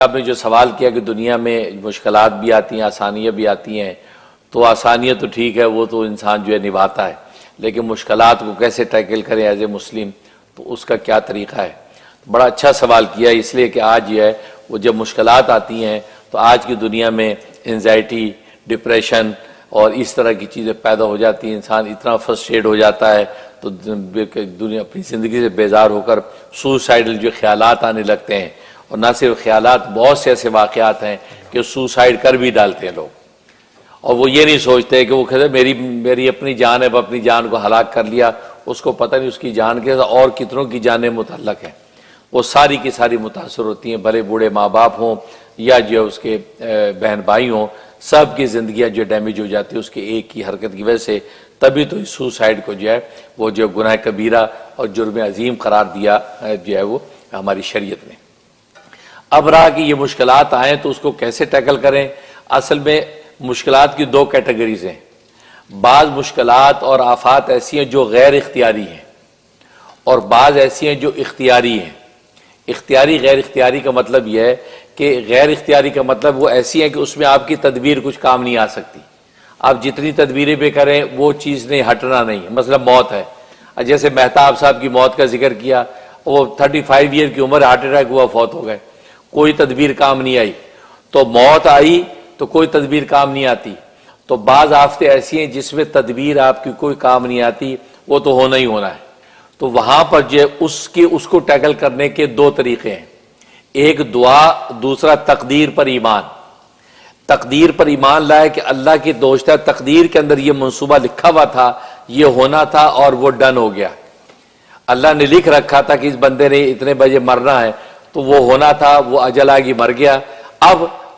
آپ نے جو سوال کیا کہ دنیا میں مشکلات بھی آتی ہیں آسانیاں بھی آتی ہیں، تو آسانیاں تو ٹھیک ہے، وہ تو انسان جو ہے نبھاتا ہے، لیکن مشکلات کو کیسے ٹیکل کریں ایز اے مسلم، تو اس کا کیا طریقہ ہے؟ بڑا اچھا سوال کیا ہے، اس لیے کہ آج جو ہے وہ جب مشکلات آتی ہیں تو آج کی دنیا میں انزائٹی، ڈپریشن اور اس طرح کی چیزیں پیدا ہو جاتی ہیں، انسان اتنا فرسٹریٹ ہو جاتا ہے تو دنیا اپنی زندگی سے بیزار ہو کر سوسائڈل جو خیالات آنے لگتے ہیں، اور نہ صرف خیالات، بہت سے ایسے واقعات ہیں کہ سوسائڈ کر بھی ڈالتے ہیں لوگ، اور وہ یہ نہیں سوچتے کہ وہ کہتے ہیں میری اپنی جان ہے، وہ اپنی جان کو ہلاک کر لیا، اس کو پتہ نہیں اس کی جان کے اور کتنوں کی جانیں متعلق ہیں، وہ ساری کی ساری متاثر ہوتی ہیں، بھلے بوڑھے ماں باپ ہوں یا جو اس کے بہن بھائی ہوں، سب کی زندگیاں جو ڈیمیج ہو جاتی ہے اس کے ایک کی حرکت کی وجہ سے۔ تبھی تو اس سوسائڈ کو جو ہے وہ جو گناہ کبیرہ اور جرم عظیم قرار دیا جو ہے وہ ہماری شریعت نے۔ اب رہا کہ یہ مشکلات آئیں تو اس کو کیسے ٹیکل کریں۔ اصل میں مشکلات کی دو کیٹیگریز ہیں، بعض مشکلات اور آفات ایسی ہیں جو غیر اختیاری ہیں، اور بعض ایسی ہیں جو اختیاری ہیں۔ اختیاری غیر اختیاری کا مطلب یہ ہے کہ غیر اختیاری کا مطلب وہ ایسی ہیں کہ اس میں آپ کی تدبیر کچھ کام نہیں آ سکتی، آپ جتنی تدبیریں بھی کریں وہ چیز نہیں، ہٹنا نہیں ہے۔ مثلا موت ہے، جیسے مہتاب صاحب کی موت کا ذکر کیا، وہ 35 ایئر کی عمر ہارٹ اٹیک ہوا، فوت ہو گئے، کوئی تدبیر کام نہیں آئی۔ تو موت آئی تو کوئی تدبیر کام نہیں آتی۔ تو بعض آفتیں ایسی ہیں جس میں تدبیر آپ کی کوئی کام نہیں آتی، وہ تو ہونا ہی ہونا ہے۔ تو وہاں پر جو اس کو ٹیکل کرنے کے دو طریقے ہیں، ایک دعا، دوسرا تقدیر پر ایمان۔ تقدیر پر ایمان لائے کہ اللہ کی دوست ہے، تقدیر کے اندر یہ منصوبہ لکھا ہوا تھا، یہ ہونا تھا اور وہ ڈن ہو گیا۔ اللہ نے لکھ رکھا تھا کہ اس بندے نے اتنے بجے مرنا ہے، تو وہ ہونا تھا، وہ اجل آ گئی، مر گیا۔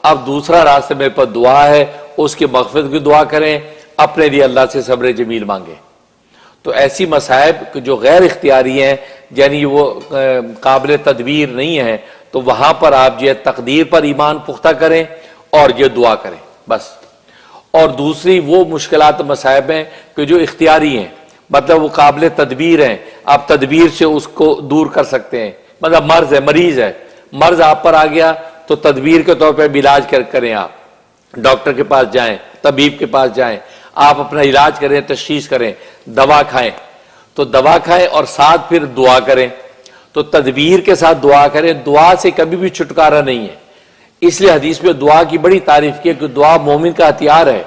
اب دوسرا راستہ میرے پر دعا ہے، اس کی مغفرت کی دعا کریں، اپنے لیے اللہ سے صبر جمیل مانگیں۔ تو ایسی مصائب جو غیر اختیاری ہیں، یعنی وہ قابل تدبیر نہیں ہیں، تو وہاں پر آپ جو ہے تقدیر پر ایمان پختہ کریں اور یہ دعا کریں بس۔ اور دوسری وہ مشکلات مصائب ہیں کہ جو اختیاری ہیں، مطلب وہ قابل تدبیر ہیں، آپ تدبیر سے اس کو دور کر سکتے ہیں۔ مطلب مرض ہے، مریض ہے، مرض آپ پر آ گیا تو تدبیر کے طور پہ علاج کریں، آپ ڈاکٹر کے پاس جائیں، طبیب کے پاس جائیں، آپ اپنا علاج کریں، تشخیص کریں، دوا کھائیں، تو دوا کھائیں اور ساتھ پھر دعا کریں۔ تو تدبیر کے ساتھ دعا کریں، دعا سے کبھی بھی چھٹکارا نہیں ہے۔ اس لیے حدیث میں دعا کی بڑی تعریف کی ہے کہ دعا مومن کا ہتھیار ہے،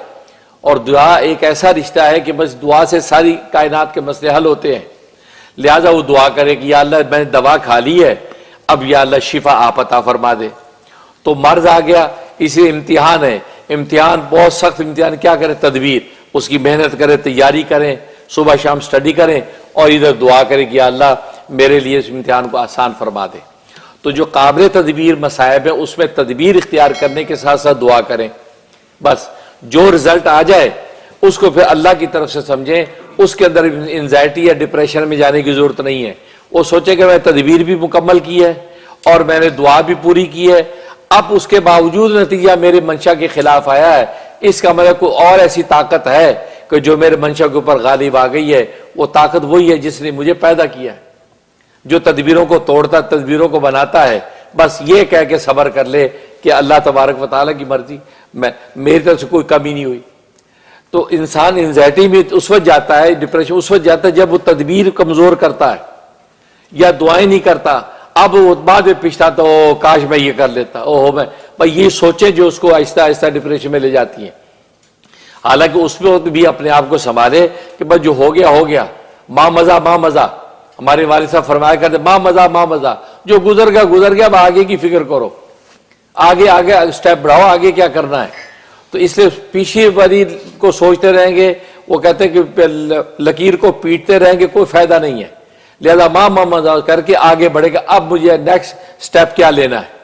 اور دعا ایک ایسا رشتہ ہے کہ بس دعا سے ساری کائنات کے مسئلے حل ہوتے ہیں۔ لہٰذا وہ دعا کرے کہ یا اللہ میں نے دوا کھا لی ہے، اب یا اللہ شفا آپ عطا فرما دے۔ تو مرض آ گیا، اسی امتحان ہے، امتحان بہت سخت امتحان، کیا کرے؟ تدبیر، اس کی محنت کرے، تیاری کریں، صبح شام سٹڈی کریں، اور ادھر دعا کریں کہ یا اللہ میرے لیے اس امتحان کو آسان فرما دے۔ تو جو قابل تدبیر مصائب ہیں اس میں تدبیر اختیار کرنے کے ساتھ ساتھ دعا کریں، بس جو رزلٹ آ جائے اس کو پھر اللہ کی طرف سے سمجھیں، اس کے اندر انزائٹی یا ڈپریشن میں جانے کی ضرورت نہیں ہے۔ وہ سوچے کہ میں تدبیر بھی مکمل کی ہے اور میں نے دعا بھی پوری کی ہے، اب اس کے باوجود نتیجہ میرے منشا کے خلاف آیا ہے، اس کا مطلب کوئی اور ایسی طاقت ہے کہ جو میرے منشا کے اوپر غالب آ گئی ہے۔ وہ طاقت وہی ہے جس نے مجھے پیدا کیا ہے، جو تدبیروں کو توڑتا، تدبیروں کو بناتا ہے۔ بس یہ کہہ کے صبر کر لے کہ اللہ تبارک و تعالیٰ کی مرضی، میری طرف سے کوئی کمی نہیں ہوئی۔ تو انسان انزائٹی میں اس وقت جاتا ہے، ڈپریشن اس وقت جاتا ہے جب وہ تدبیر کمزور کرتا ہے یا دعائیں نہیں کرتا۔ اب وہ بعد میں پچھتاتا، او کاش میں یہ کر لیتا، او میں بھائی، یہ سوچیں جو اس کو آہستہ آہستہ ڈپریشن میں لے جاتی ہیں۔ حالانکہ اس میں بھی اپنے آپ کو سنبھالے کہ بس جو ہو گیا ہو گیا، ماں مزہ ماں مزہ۔ ہمارے والد صاحب فرمایا کرتے ماں مزہ ماں مزہ، جو گزر گیا گزر گیا، اب آگے کی فکر کرو، آگے آگے اسٹیپ بڑھاؤ، آگے کیا کرنا ہے۔ تو اس لیے پیچھے والی کو سوچتے رہیں گے، وہ کہتے ہیں کہ لکیر کو پیٹتے رہیں گے، کوئی فائدہ نہیں ہے۔ لہذا ماں ماں مزہ کر کے آگے بڑھے گا، اب مجھے نیکسٹ سٹیپ کیا لینا ہے۔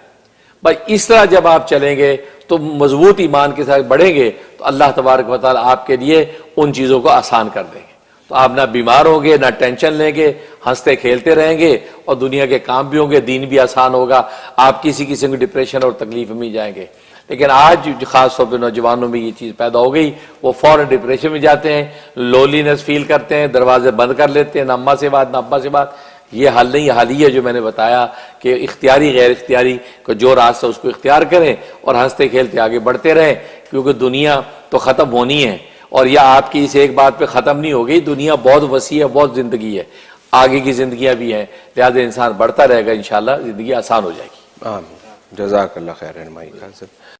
بھائی اس طرح جب آپ چلیں گے تو مضبوط ایمان کے ساتھ بڑھیں گے تو اللہ تبارک و تعالیٰ آپ کے لیے ان چیزوں کو آسان کر دیں گے۔ تو آپ نہ بیمار ہوں گے، نہ ٹینشن لیں گے، ہنستے کھیلتے رہیں گے، اور دنیا کے کام بھی ہوں گے، دین بھی آسان ہوگا، آپ کسی قسم کی ڈپریشن اور تکلیف میں جائیں گے۔ لیکن آج خاص طور پہ نوجوانوں میں یہ چیز پیدا ہو گئی، وہ فوراً ڈپریشن میں جاتے ہیں، لولینس فیل کرتے ہیں، دروازے بند کر لیتے ہیں، نہ اماں سے بات نہ ابا سے بات، یہ حل نہیں، حل ہی ہے جو میں نے بتایا کہ اختیاری غیر اختیاری کو جو راستہ اس کو اختیار کریں اور ہنستے کھیلتے آگے بڑھتے رہیں، کیونکہ دنیا تو ختم ہونی ہے، اور یہ آپ کی اس ایک بات پہ ختم نہیں ہوگی. دنیا بہت وسیع ہے، بہت زندگی ہے، آگے کی زندگیاں بھی ہیں، لہٰذا انسان بڑھتا رہے گا، انشاءاللہ زندگی آسان ہو جائے گی. آمین. جزاک اللہ خیر رحمائی.